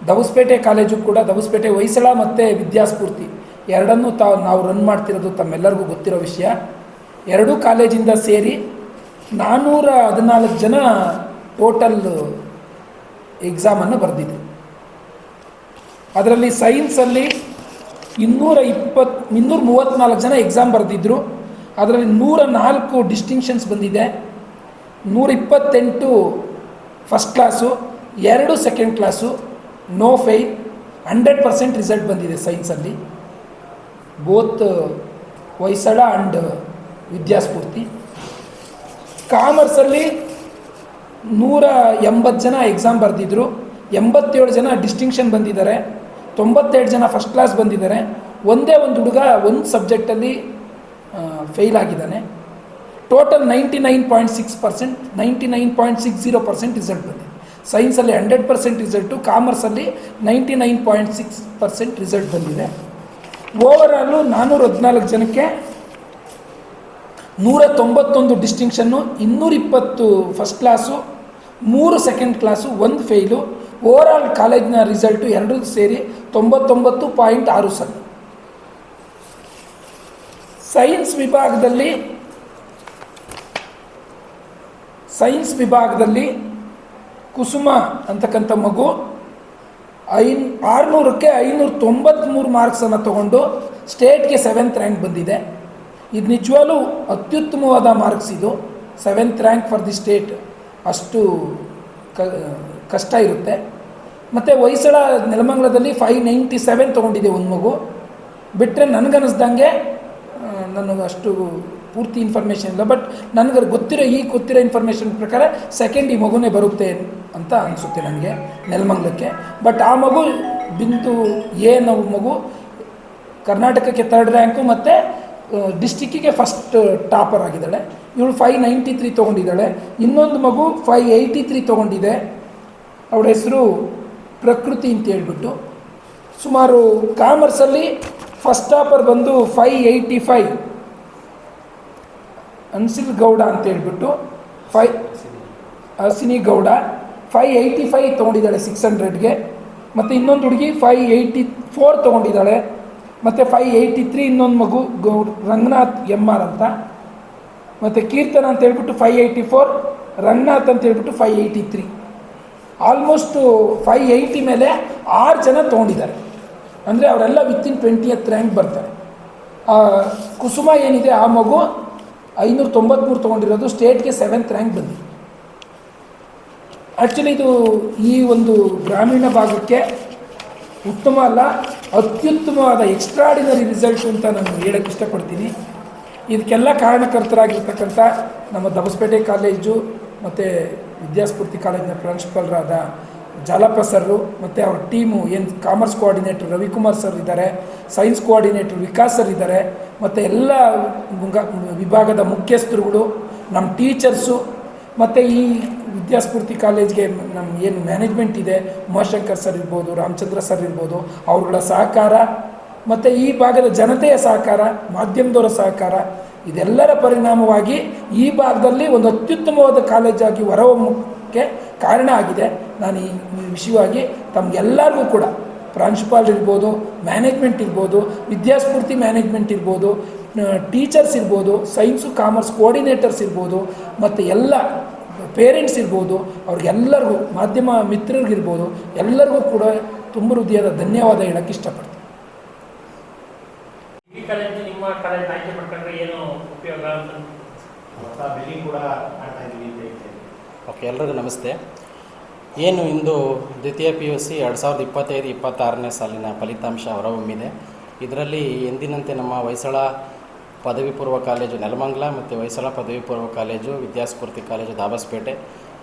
Dabaspete college ಕೂಡ ದಬಸ್ಪೇಟೆ ಹೊಯ್ಸಳ ಮತ್ತು ವಿದ್ಯಾಸ್ಫೂರ್ತಿ ಎರಡನ್ನೂ ನಾವು ರನ್ ಮಾಡ್ತಿರೋದು ತಮ್ಮೆಲ್ಲರಿಗೂ ಗೊತ್ತಿರೋ ವಿಷಯ. ಎರಡೂ ಕಾಲೇಜಿಂದ ಸೇರಿ 414 ಜನ ಟೋಟಲ್ ಎಕ್ಸಾಮನ್ನು ಬರೆದಿದ್ರು. ಅದರಲ್ಲಿ ಸೈನ್ಸಲ್ಲಿ 234 ಜನ ಎಕ್ಸಾಮ್ ಬರೆದಿದ್ದರು. ಅದರಲ್ಲಿ 104 ಡಿಸ್ಟಿಂಕ್ಷನ್ಸ್ ಬಂದಿದೆ, 128 first class, 2 second class, no fail, 100% result ಬಂದಿದೆ ಸೈನ್ಸಲ್ಲಿ, ಬೋತ್ ಹೊಯ್ಸಳ ಆ್ಯಂಡ್ ವಿದ್ಯಾಸ್ಫೂರ್ತಿ. ಕಾಮರ್ಸಲ್ಲಿ 180 ಜನ ಎಕ್ಸಾಮ್ ಬರೆದಿದ್ದರು, 87 ಜನ ಡಿಸ್ಟಿಂಕ್ಷನ್ ಬಂದಿದ್ದಾರೆ, 92 ಜನ ಫಸ್ಟ್ ಕ್ಲಾಸ್ ಬಂದಿದ್ದಾರೆ. ಒಂದೇ ಒಂದು ಹುಡುಗ ಒಂದು ಸಬ್ಜೆಕ್ಟಲ್ಲಿ ಫೇಲ್ ಆಗಿದ್ದಾನೆ. ಟೋಟಲ್ 99.6%, 99.60% ರಿಸಲ್ಟ್ ಬಂದಿದೆ. ಸೈನ್ಸಲ್ಲಿ 100% ರಿಸಲ್ಟು, ಕಾಮರ್ಸಲ್ಲಿ 99.6% ರಿಸಲ್ಟ್ ಬಂದಿದೆ. ಓವರಾಲು 414 ಜನಕ್ಕೆ 191 distinction, 220 first class, 3 second class, 1 fail. Overall ಕಾಲೇಜಿನ ರಿಸಲ್ಟು ಎರಡೂ ಸೇರಿ 99.60. ಸೈನ್ಸ್ ವಿಭಾಗದಲ್ಲಿ ಕುಸುಮ ಅಂತಕ್ಕಂಥ ಮಗು 600ಕ್ಕೆ 593 ಮಾರ್ಕ್ಸನ್ನು ತಗೊಂಡು ಸ್ಟೇಟ್ಗೆ 7th ರ್ಯಾಂಕ್ ಬಂದಿದೆ. ಇದು ನಿಜವಾಗ್ಲೂ ಅತ್ಯುತ್ತಮವಾದ ಮಾರ್ಕ್ಸ್. ಇದು 7th rank for the state ಅಷ್ಟು ಕಷ್ಟ ಇರುತ್ತೆ. ಮತ್ತು ಹೊಯ್ಸಳ ನೆಲಮಂಗಲದಲ್ಲಿ 597 ತೊಗೊಂಡಿದೆ ಒಂದು ಮಗು. ಬಿಟ್ಟರೆ ನನಗನ್ನಿಸ್ದಂಗೆ, ನನಗೆ ಅಷ್ಟು ಪೂರ್ತಿ ಇನ್ಫಾರ್ಮೇಷನ್ ಇಲ್ಲ, ಬಟ್ ನನಗೆ ಗೊತ್ತಿರೋ ಇನ್ಫಾರ್ಮೇಷನ್ ಪ್ರಕಾರ ಸೆಕೆಂಡ್ ಈ ಮಗುನೇ ಬರುತ್ತೆ ಅಂತ ಅನಿಸುತ್ತೆ ನನಗೆ ನೆಲಮಂಗಲಕ್ಕೆ. ಬಟ್ ಆ ಮಗು ನಾವು ಮಗು ಕರ್ನಾಟಕಕ್ಕೆ 3rd ರ್ಯಾಂಕು ಮತ್ತು ಡಿಸ್ಟಿಕ್ಕಿಗೆ ಫಸ್ಟ್ ಟಾಪರ್ ಆಗಿದ್ದಾಳೆ. ಇವಳು 593 ತೊಗೊಂಡಿದ್ದಾಳೆ. ಇನ್ನೊಂದು ಮಗು 583 ತೊಗೊಂಡಿದೆ. ಅವಳ ಹೆಸರು ಪ್ರಕೃತಿ ಅಂತ ಹೇಳ್ಬಿಟ್ಟು. ಸುಮಾರು ಕಾಮರ್ಸಲ್ಲಿ ಫಸ್ಟ್ ಟಾಪರ್ ಬಂದು 585 ಅನ್ಸಿಲ್ ಗೌಡ ಅಂತ ಹೇಳ್ಬಿಟ್ಟು, ಅರ್ಸಿನಿ ಗೌಡ 585 ತೊಗೊಂಡಿದ್ದಾಳೆ 600ಗೆ. ಮತ್ತು ಇನ್ನೊಂದು ಹುಡುಗಿ 584 ತೊಗೊಂಡಿದ್ದಾಳೆ. ಮತ್ತು 583 ಇನ್ನೊಂದು ಮಗು ರಂಗನಾಥ್ MR ಅಂತ. ಮತ್ತು ಕೀರ್ತನ ಅಂತ ಹೇಳ್ಬಿಟ್ಟು 584, ರಂಗನಾಥ್ ಅಂತ ಹೇಳ್ಬಿಟ್ಟು 583. ಆಲ್ಮೋಸ್ಟು 580 ಮೇಲೆ 6 ಜನ ತೊಗೊಂಡಿದ್ದಾರೆ. ಅಂದರೆ ಅವರೆಲ್ಲ ವಿತಿನ್ 20th ರ್ಯಾಂಕ್ ಬರ್ತಾರೆ. ಕುಸುಮ ಏನಿದೆ ಆ ಮಗು 593 ತೊಗೊಂಡಿರೋದು, ಸ್ಟೇಟ್ಗೆ 7th ರ್ಯಾಂಕ್ ಬಂದಿದೆ. ಆ್ಯಕ್ಚುಲಿ ಇದು ಈ ಒಂದು ಗ್ರಾಮೀಣ ಭಾಗಕ್ಕೆ ಉತ್ತಮ ಅಲ್ಲ, ಅತ್ಯುತ್ತಮವಾದ ಎಕ್ಸ್ಟ್ರಾಡಿನರಿ ರಿಸಲ್ಟು ಅಂತ ನಾನು ಹೇಳೋಕ್ಕೆ ಇಷ್ಟಪಡ್ತೀನಿ. ಇದಕ್ಕೆಲ್ಲ ಕಾರಣಕರ್ತರಾಗಿರ್ತಕ್ಕಂಥ ನಮ್ಮ ದಬಸ್ಪೇಟೆ ಕಾಲೇಜು ಮತ್ತು ವಿದ್ಯಾಸ್ಫೂರ್ತಿ ಕಾಲೇಜಿನ ಪ್ರಿನ್ಸಿಪಲ್ರಾದ ಜಾಲಪ್ಪ ಸರ್ರು ಮತ್ತು ಅವ್ರ ಟೀಮು, ಏನು ಕಾಮರ್ಸ್ ಕೋಆರ್ಡಿನೇಟರ್ ರವಿಕುಮಾರ್ ಸರ್ ಇದ್ದಾರೆ, ಸೈನ್ಸ್ ಕೋಆರ್ಡಿನೇಟರ್ ವಿಕಾಸ್ ಸರ್ ಇದ್ದಾರೆ, ಮತ್ತು ಎಲ್ಲ ವಿಭಾಗದ ಮುಖ್ಯಸ್ಥರುಗಳು, ನಮ್ಮ ಟೀಚರ್ಸು, ಮತ್ತು ಈ ವಿದ್ಯಾಸ್ಫೂರ್ತಿ ಕಾಲೇಜ್ಗೆ ನಮ್ಮ ಏನು ಮ್ಯಾನೇಜ್ಮೆಂಟ್ ಇದೆ, ಉಮಾಶಂಕರ್ ಸರ್ ಇರ್ಬೋದು, ರಾಮಚಂದ್ರ ಸರ್ ಇರ್ಬೋದು, ಅವರುಗಳ ಸಹಕಾರ, ಮತ್ತು ಈ ಭಾಗದ ಜನತೆಯ ಸಹಕಾರ, ಮಾಧ್ಯಮದವರ ಸಹಕಾರ, ಇದೆಲ್ಲರ ಪರಿಣಾಮವಾಗಿ ಈ ಭಾಗದಲ್ಲಿ ಒಂದು ಅತ್ಯುತ್ತಮವಾದ ಕಾಲೇಜಾಗಿ ಹೊರಹೊಮ್ಮಕ್ಕೆ ಕಾರಣ ಆಗಿದೆ. ನಾನು ಈ ವಿಷಯವಾಗಿ ತಮಗೆಲ್ಲರಿಗೂ ಕೂಡ, ಪ್ರಾಂಶುಪಾಲರು ಇರ್ಬೋದು, ಮ್ಯಾನೇಜ್ಮೆಂಟ್ ಇರ್ಬೋದು, ವಿದ್ಯಾಸ್ಫೂರ್ತಿ ಮ್ಯಾನೇಜ್ಮೆಂಟ್ ಇರ್ಬೋದು, ಟೀಚರ್ಸ್ ಇರ್ಬೋದು, ಸೈನ್ಸು ಕಾಮರ್ಸ್ ಕೋಆರ್ಡಿನೇಟರ್ಸ್ ಇರ್ಬೋದು, ಮತ್ತು ಎಲ್ಲ ಪೇರೆಂಟ್ಸ್ ಇರ್ಬೋದು, ಅವ್ರಿಗೆಲ್ಲರಿಗೂ, ಮಾಧ್ಯಮ ಮಿತ್ರರಿಗಿರ್ಬೋದು, ಎಲ್ಲರಿಗೂ ಕೂಡ ತುಂಬ ಹೃದಯದ ಧನ್ಯವಾದ ಹೇಳೋಕ್ಕೆ ಇಷ್ಟಪಡ್ತೀನಿ. ಈ ಕಾಲೇಜ್ ನಿಮ್ಮ ಕಾಲೇಜ್ ಆಯ್ಕೆ ಮಾಡ್ಕೊಂಡ್ರೆ ಏನು ಉಪಯೋಗ ಅಂತ ಬಿಲ್ಡಿಂಗ್ ಕೂಡ ಮಾಡ್ತಾ ಇದ್ದೀವಿ ಅಂತ ಹೇಳ್ತೀವಿ. ಓಕೆ, ಎಲ್ರಿಗೂ ನಮಸ್ತೆ. ಏನು ಇಂದು ದ್ವಿತೀಯ PUC 2025-26ನೇ ಸಾಲಿನ ಫಲಿತಾಂಶ ಹೊರಹೊಮ್ಮಿದೆ. ಇದರಲ್ಲಿ ಎಂದಿನಂತೆ ನಮ್ಮ ಹೊಯ್ಸಳ ಪದವಿ ಪೂರ್ವ ಕಾಲೇಜು ನೆಲಮಂಗಲ ಮತ್ತು ಹೊಯ್ಸಳ ಪದವಿ ಪೂರ್ವ ಕಾಲೇಜು ವಿದ್ಯಾಸ್ಫೂರ್ತಿ ಕಾಲೇಜು ದಾಬಸ್ಪೇಟೆ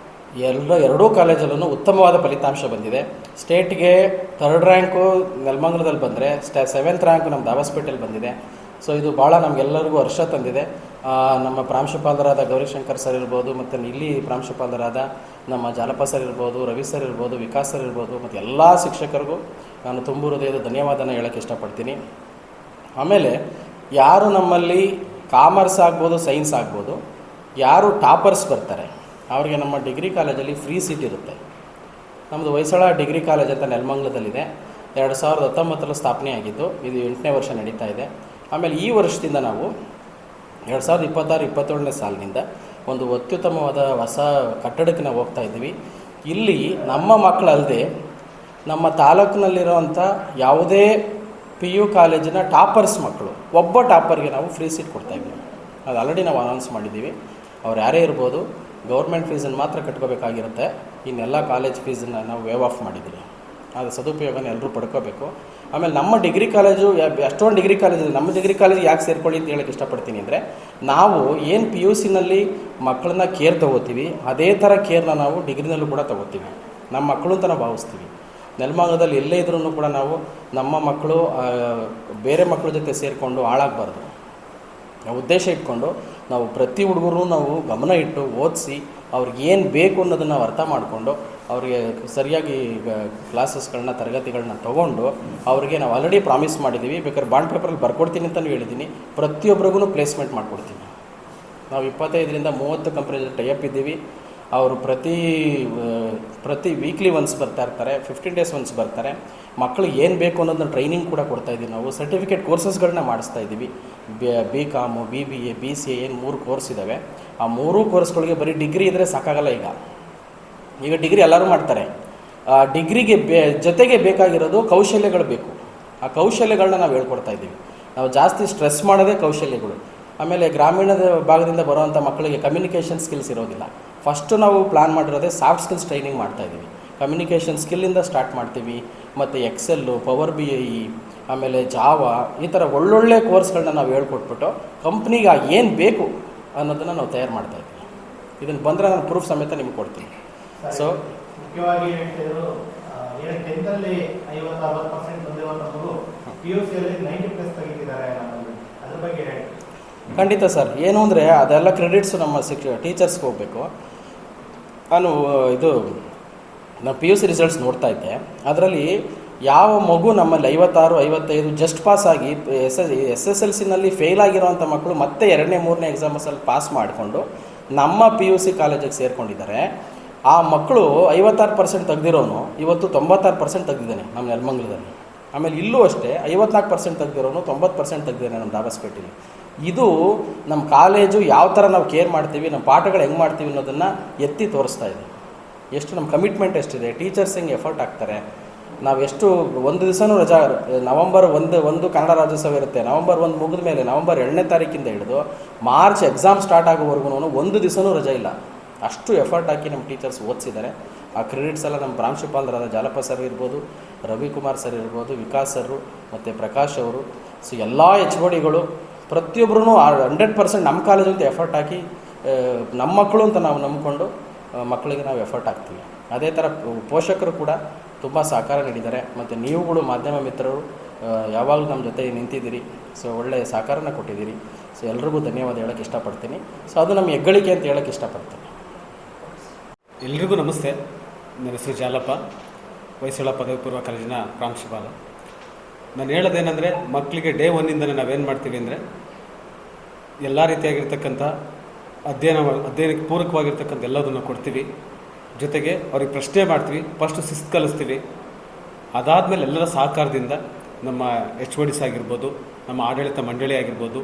ಎರಡೂ ಕಾಲೇಜಲ್ಲೂ ಉತ್ತಮವಾದ ಫಲಿತಾಂಶ ಬಂದಿದೆ. ಸ್ಟೇಟ್ಗೆ 3rd ರ್ಯಾಂಕು ನೆಲಮಂಗಲದಲ್ಲಿ ಬಂದರೆ 7th ರ್ಯಾಂಕು ನಮ್ಮ ದಾಬಸ್ಪೇಟೆಯಲ್ಲಿ ಬಂದಿದೆ. ಸೊ ಇದು ಭಾಳ ನಮಗೆಲ್ಲರಿಗೂ ಹರ್ಷ ತಂದಿದೆ. ನಮ್ಮ ಪ್ರಾಂಶುಪಾಲರಾದ ಗೌರಿಶಂಕರ್ ಸರ್ ಇರ್ಬೋದು, ಮತ್ತು ಇಲ್ಲಿ ಪ್ರಾಂಶುಪಾಲರಾದ ನಮ್ಮ ಜಾಲಪ್ಪ ಸರ್ ಇರ್ಬೋದು, ರವಿ ಸರ್ ಇರ್ಬೋದು, ವಿಕಾಸ್ ಸರ್ ಇರ್ಬೋದು, ಮತ್ತು ಎಲ್ಲ ಶಿಕ್ಷಕರಿಗೂ ನಾನು ತುಂಬ ಹೃದಯದ ಧನ್ಯವಾದನ ಹೇಳೋಕ್ಕೆ ಇಷ್ಟಪಡ್ತೀನಿ. ಆಮೇಲೆ ಯಾರು ನಮ್ಮಲ್ಲಿ ಕಾಮರ್ಸ್ ಆಗ್ಬೋದು, ಸೈನ್ಸ್ ಆಗ್ಬೋದು, ಯಾರು ಟಾಪರ್ಸ್ ಬರ್ತಾರೆ ಅವ್ರಿಗೆ ನಮ್ಮ ಡಿಗ್ರಿ ಕಾಲೇಜಲ್ಲಿ ಫ್ರೀ ಸೀಟ್ ಇರುತ್ತೆ. ನಮ್ಮದು ಹೊಯ್ಸಳ ಡಿಗ್ರಿ ಕಾಲೇಜ್ ಅಂತ ನೆಲಮಂಗಲದಲ್ಲಿದೆ. 2019 ಸ್ಥಾಪನೆ ಆಗಿದ್ದು, ಇದು 8ನೇ ವರ್ಷ ನಡೀತಾ ಇದೆ. ಆಮೇಲೆ ಈ ವರ್ಷದಿಂದ ನಾವು 2026-27ನೇ ಸಾಲಿನಿಂದ ಒಂದು ಅತ್ಯುತ್ತಮವಾದ ಹೊಸ ಕಟ್ಟಡಕ್ಕೆ ನಾವು ಹೋಗ್ತಾ ಇದ್ದೀವಿ. ಇಲ್ಲಿ ನಮ್ಮ ಮಕ್ಕಳಲ್ಲದೆ ನಮ್ಮ ತಾಲೂಕಿನಲ್ಲಿರುವಂಥ ಯಾವುದೇ PU ಕಾಲೇಜಿನ ಟಾಪರ್ಸ್ ಮಕ್ಕಳು, ಒಬ್ಬ ಟಾಪರ್ಗೆ ನಾವು ಫ್ರೀ ಸೀಟ್ ಕೊಡ್ತಾಯಿದ್ದೀವಿ. ಅದು ಆಲ್ರೆಡಿ ನಾವು ಅನೌನ್ಸ್ ಮಾಡಿದ್ದೀವಿ. ಅವ್ರು ಯಾರೇ ಇರ್ಬೋದು, ಗೌರ್ಮೆಂಟ್ ಫೀಸನ್ನು ಮಾತ್ರ ಕಟ್ಕೋಬೇಕಾಗಿರುತ್ತೆ. ಇನ್ನೆಲ್ಲ ಕಾಲೇಜ್ ಫೀಸನ್ನು ನಾವು ವೇವ್ ಆಫ್ ಮಾಡಿದ್ದೀವಿ. ಅದು ಸದುಪಯೋಗನ ಎಲ್ಲರೂ ಪಡ್ಕೋಬೇಕು. ಆಮೇಲೆ ನಮ್ಮ ಡಿಗ್ರಿ ಕಾಲೇಜು ಎಷ್ಟೊಂದು ಡಿಗ್ರಿ ಕಾಲೇಜ್ ಇದೆ. ನಮ್ಮ ಡಿಗ್ರಿ ಕಾಲೇಜ್ ಯಾಕೆ ಸೇರ್ಕೊಳ್ಳಿ ಅಂತ ಹೇಳಕ್ಕೆ ಇಷ್ಟಪಡ್ತೀನಿ ಅಂದರೆ, ನಾವು ಏನು PUCನಲ್ಲಿ ಮಕ್ಕಳನ್ನ ಕೇರ್ ತೊಗೋತೀವಿ, ಅದೇ ಥರ ಕೇರ್ನ ನಾವು ಡಿಗ್ರಿನಲ್ಲೂ ಕೂಡ ತೊಗೋತೀವಿ. ನಮ್ಮ ಮಕ್ಕಳು ಅಂತ ನಾವು ಭಾವಿಸ್ತೀವಿ. ನೆಲಮಂಗಲದಲ್ಲಿ ಎಲ್ಲೇ ಇದ್ರೂ ಕೂಡ ನಾವು ನಮ್ಮ ಮಕ್ಕಳು ಬೇರೆ ಮಕ್ಕಳ ಜೊತೆ ಸೇರಿಕೊಂಡು ಹಾಳಾಗಬಾರ್ದು ನಾವು ಉದ್ದೇಶ ಇಟ್ಕೊಂಡು ನಾವು ಪ್ರತಿ ಹುಡುಗರು ನಾವು ಗಮನ ಇಟ್ಟು ಓದಿಸಿ ಅವ್ರಿಗೆ ಏನು ಬೇಕು ಅನ್ನೋದನ್ನು ನಾವು ಅರ್ಥ ಮಾಡಿಕೊಂಡು ಅವರಿಗೆ ಸರಿಯಾಗಿ ಕ್ಲಾಸಸ್ಗಳನ್ನ ತರಗತಿಗಳನ್ನ ತೊಗೊಂಡು ಅವ್ರಿಗೆ ನಾವು ಆಲ್ರೆಡಿ ಪ್ರಾಮಿಸ್ ಮಾಡಿದ್ದೀವಿ. ಬೇಕಾದ್ರೆ ಬಾಂಡ್ ಪೇಪರಲ್ಲಿ ಬರ್ಕೊಡ್ತೀನಿ ಅಂತಲೂ ಹೇಳಿದ್ದೀನಿ. ಪ್ರತಿಯೊಬ್ಬರಿಗೂ ಪ್ಲೇಸ್ಮೆಂಟ್ ಮಾಡಿಕೊಡ್ತೀನಿ. ನಾವು 25ರಿಂದ 30 ಕಂಪ್ನಿ ಜೊತೆ ಟೈಅಪ್ ಇದ್ದೀವಿ. ಅವರು ಪ್ರತಿ ವೀಕ್ಲಿ ಒನ್ಸ್ ಬರ್ತಾ ಇರ್ತಾರೆ, 15 ಡೇಸ್ ಒನ್ಸ್ ಬರ್ತಾರೆ. ಮಕ್ಕಳಿಗೆ ಏನು ಬೇಕು ಅನ್ನೋದನ್ನ ಟ್ರೈನಿಂಗ್ ಕೂಡ ಕೊಡ್ತಾಯಿದ್ದೀವಿ. ನಾವು ಸರ್ಟಿಫಿಕೇಟ್ ಕೋರ್ಸಸ್ಗಳನ್ನ ಮಾಡಿಸ್ತಾ ಇದ್ದೀವಿ. BCom, BBA, BCA ಏನು 3 ಕೋರ್ಸ್ ಇದ್ದಾವೆ. ಆ 3 ಕೋರ್ಸ್ಗಳಿಗೆ ಬರೀ ಡಿಗ್ರಿ ಇದ್ದರೆ ಸಾಕಾಗಲ್ಲ. ಈಗ ಡಿಗ್ರಿ ಎಲ್ಲರೂ ಮಾಡ್ತಾರೆ. ಡಿಗ್ರಿಗೆ ಜೊತೆಗೆ ಬೇಕಾಗಿರೋದು ಕೌಶಲ್ಯಗಳು ಬೇಕು. ಆ ಕೌಶಲ್ಯಗಳನ್ನ ನಾವು ಹೇಳ್ಕೊಡ್ತಾ ಇದ್ದೀವಿ. ನಾವು ಜಾಸ್ತಿ ಸ್ಟ್ರೆಸ್ ಮಾಡೋದೇ ಕೌಶಲ್ಯಗಳು. ಆಮೇಲೆ ಗ್ರಾಮೀಣದ ಭಾಗದಿಂದ ಬರುವಂಥ ಮಕ್ಕಳಿಗೆ ಕಮ್ಯುನಿಕೇಷನ್ ಸ್ಕಿಲ್ಸ್ ಇರೋದಿಲ್ಲ. ಫಸ್ಟು ನಾವು ಪ್ಲ್ಯಾನ್ ಮಾಡಿರೋದೇ ಸಾಫ್ಟ್ ಸ್ಕಿಲ್ಸ್ ಟ್ರೈನಿಂಗ್ ಮಾಡ್ತಾಯಿದ್ದೀವಿ. ಕಮ್ಯುನಿಕೇಷನ್ ಸ್ಕಿಲ್ಲಿಂದ ಸ್ಟಾರ್ಟ್ ಮಾಡ್ತೀವಿ. ಮತ್ತು ಎಕ್ಸೆಲ್ಲು, ಪವರ್ BI, ಆಮೇಲೆ ಜಾವಾ, ಈ ಥರ ಒಳ್ಳೊಳ್ಳೆ ಕೋರ್ಸ್ಗಳನ್ನ ನಾವು ಹೇಳ್ಕೊಟ್ಬಿಟ್ಟು ಕಂಪ್ನಿಗೆ ಏನು ಬೇಕು ಅನ್ನೋದನ್ನು ನಾವು ತಯಾರು ಮಾಡ್ತಾಯಿದ್ದೀವಿ. ಇದನ್ನು ಬಂದರೆ ನಾನು ಪ್ರೂಫ್ ಸಮೇತ ನಿಮ್ಗೆ ಕೊಡ್ತೀನಿ. ಸೊ ಮುಖ್ಯವಾಗಿ ಹೇಳ್ತಿದ್ರು 10ರಲ್ಲಿ 50-60% ಬಂದಿರುವಂಥವರು PUCಯಲ್ಲಿ 90+ ತೆಗಿತಿದ್ದಾರೆ. ಅದ್ರ ಬಗ್ಗೆ ಹೇಳಿ. ಖಂಡಿತ ಸರ್. ಏನು ಅಂದರೆ ಅದೆಲ್ಲ ಕ್ರೆಡಿಟ್ಸು ನಮ್ಮ ಟೀಚರ್ಸ್ಗೆ ಹೋಗಬೇಕು. ನಾನು PUC ರಿಸಲ್ಟ್ಸ್ ನೋಡ್ತಾ ಇದ್ದೆ. ಅದರಲ್ಲಿ ಯಾವ ಮಗು ನಮ್ಮಲ್ಲಿ 56-55 ಜಸ್ಟ್ ಪಾಸ್ ಆಗಿ SSLCನಲ್ಲಿ ಫೇಲ್ ಆಗಿರೋವಂಥ ಮಕ್ಕಳು ಮತ್ತೆ 2ನೇ 3ನೇ ಎಕ್ಸಾಮಸಲ್ಲಿ ಪಾಸ್ ಮಾಡಿಕೊಂಡು ನಮ್ಮ PUC ಕಾಲೇಜಿಗೆ ಸೇರಿಕೊಂಡಿದ್ದಾರೆ. ಆ ಮಕ್ಕಳು 56% ತೆಗೆದಿರೋನು ಇವತ್ತು 96% ತೆಗೆದಿದ್ದಾನೆ ನಮ್ಮ ನೆಲಮಂಗಲದಲ್ಲಿ. ಆಮೇಲೆ ಇಲ್ಲೂ ಅಷ್ಟೇ 54% ತೆಗೆದಿರೋನು 90% ತೆಗೆದಿದ್ದಾನೆ ನಮ್ಮ ದಾಬಸ್ಪೇಟೆಯಲ್ಲಿ. ಇದು ನಮ್ಮ ಕಾಲೇಜು ಯಾವ ಥರ ನಾವು ಕೇರ್ ಮಾಡ್ತೀವಿ, ನಮ್ಮ ಪಾಠಗಳು ಹೆಂಗೆ ಮಾಡ್ತೀವಿ ಅನ್ನೋದನ್ನು ಎತ್ತಿ ತೋರಿಸ್ತಾ ಇದೆ. ಎಷ್ಟು ನಮ್ಮ ಕಮಿಟ್ಮೆಂಟ್ ಎಷ್ಟಿದೆ, ಟೀಚರ್ಸ್ ಹೆಂಗೆ ಎಫರ್ಟ್ ಹಾಕ್ತಾರೆ. ನಾವು ಎಷ್ಟು ಒಂದು ದಿವಸನೂ ರಜಾ, ನವಂಬರ್ 1 ಕನ್ನಡ ರಾಜ್ಯೋತ್ಸವ ಇರುತ್ತೆ. ನವಂಬರ್ 1 ಮುಗಿದ ಮೇಲೆ ನವಂಬರ್ 2ನೇ ತಾರೀಕಿಂದ ಹಿಡಿದು ಮಾರ್ಚ್ ಎಕ್ಸಾಮ್ ಸ್ಟಾರ್ಟ್ ಆಗೋವರೆಗೂ ಒಂದು ದಿವಸನೂ ರಜಾ ಇಲ್ಲ. ಅಷ್ಟು ಎಫರ್ಟ್ ಹಾಕಿ ನಮ್ಮ ಟೀಚರ್ಸ್ ಓದಿಸಿದ್ದಾರೆ. ಆ ಕ್ರೆಡಿಟ್ಸ್ ಎಲ್ಲ ನಮ್ಮ ಪ್ರಾಂಶುಪಾಲರಾದ ಜಾಲಪ್ಪ ಸರ್ ಇರ್ಬೋದು, ರವಿಕುಮಾರ್ ಸರ್ ಇರ್ಬೋದು, ವಿಕಾಸ್ ಸರ್ ಮತ್ತು ಪ್ರಕಾಶ್ ಅವರು. ಸೊ ಎಲ್ಲ HODಗಳು ಪ್ರತಿಯೊಬ್ಬರೂ 100% ನಮ್ಮ ಕಾಲೇಜು ಅಂತ ಎಫರ್ಟ್ ಹಾಕಿ ನಮ್ಮ ಮಕ್ಕಳು ಅಂತ ನಾವು ನಂಬಿಕೊಂಡು ಮಕ್ಕಳಿಗೆ ನಾವು ಎಫರ್ಟ್ ಹಾಕ್ತೀವಿ. ಅದೇ ಥರ ಪೋಷಕರು ಕೂಡ ತುಂಬ ಸಹಕಾರ ನೀಡಿದ್ದಾರೆ. ಮತ್ತು ನೀವುಗಳು ಮಾಧ್ಯಮ ಮಿತ್ರರು ಯಾವಾಗಲೂ ನಮ್ಮ ಜೊತೆ ನಿಂತಿದ್ದೀರಿ. ಸೊ ಒಳ್ಳೆಯ ಸಹಕಾರನ ಕೊಟ್ಟಿದ್ದೀರಿ. ಸೊ ಎಲ್ರಿಗೂ ಧನ್ಯವಾದ ಹೇಳೋಕ್ಕೆ ಇಷ್ಟಪಡ್ತೀನಿ. ಸೊ ಅದು ನಮ್ಮ ಹೆಗ್ಗಳಿಕೆ ಅಂತ ಹೇಳೋಕ್ಕೆ ಇಷ್ಟಪಡ್ತೀನಿ. ಎಲ್ರಿಗೂ ನಮಸ್ತೆ. ನನ್ನ ಹೆಸರು ಜಾಲಪ್ಪ, ಹೊಯ್ಸಳ ಪದವಿ ಪೂರ್ವ ಕಾಲೇಜಿನ ಪ್ರಾಂಶುಪಾಲ. ನಾನು ಹೇಳೋದೇನೆಂದರೆ, ಮಕ್ಕಳಿಗೆ ಡೇ 1ಇಂದನೇ ನಾವೇನು ಮಾಡ್ತೀವಿ ಅಂದರೆ ಎಲ್ಲ ರೀತಿಯಾಗಿರ್ತಕ್ಕಂಥ ಅಧ್ಯಯನಕ್ಕೆ ಪೂರಕವಾಗಿರ್ತಕ್ಕಂಥ ಎಲ್ಲದನ್ನು ಕೊಡ್ತೀವಿ. ಜೊತೆಗೆ ಅವ್ರಿಗೆ ಪ್ರಶ್ನೆ ಮಾಡ್ತೀವಿ. ಫಸ್ಟು ಶಿಸ್ತು ಕಲಿಸ್ತೀವಿ. ಅದಾದಮೇಲೆ ಎಲ್ಲರ ಸಹಕಾರದಿಂದ ನಮ್ಮ HODs ಆಗಿರ್ಬೋದು, ನಮ್ಮ ಆಡಳಿತ ಮಂಡಳಿ ಆಗಿರ್ಬೋದು,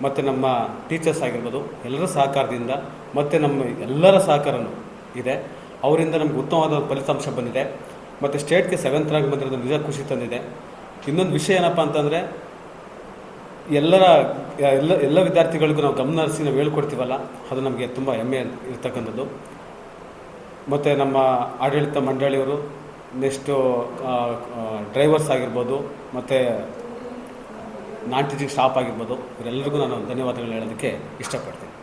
ಮತ್ತು ನಮ್ಮ ಟೀಚರ್ಸ್ ಆಗಿರ್ಬೋದು, ಎಲ್ಲರ ಸಹಕಾರದಿಂದ ಮತ್ತು ನಮ್ಮ ಎಲ್ಲರ ಸಹಕಾರನೂ ಇದೆ. ಅವರಿಂದ ನಮ್ಗೆ ಉತ್ತಮವಾದ ಫಲಿತಾಂಶ ಬಂದಿದೆ. ಮತ್ತು ಸ್ಟೇಟ್ಗೆ 7th ರ್ಯಾಂಕ್ ಬಂದಿರೋದು ನಿಜ ಖುಷಿ ತಂದಿದೆ. ಇನ್ನೊಂದು ವಿಷಯ ಏನಪ್ಪ ಅಂತಂದರೆ, ಎಲ್ಲ ವಿದ್ಯಾರ್ಥಿಗಳಿಗೂ ನಾವು ಗಮನ ಹರಿಸಿ ನಾವು ಹೇಳ್ಕೊಡ್ತೀವಲ್ಲ, ಅದು ನಮಗೆ ತುಂಬ ಹೆಮ್ಮೆ ಇರ್ತಕ್ಕಂಥದ್ದು. ಮತ್ತು ನಮ್ಮ ಆಡಳಿತ ಮಂಡಳಿಯವರು, ನೆಕ್ಸ್ಟು ಡ್ರೈವರ್ಸ್ ಆಗಿರ್ಬೋದು, ಮತ್ತು ನಾನ್ ಟೀಚಿಂಗ್ ಸ್ಟಾಫ್ ಆಗಿರ್ಬೋದು, ಇವರೆಲ್ಲರಿಗೂ ನಾನು ಧನ್ಯವಾದಗಳು ಹೇಳೋದಕ್ಕೆ ಇಷ್ಟಪಡ್ತೀನಿ.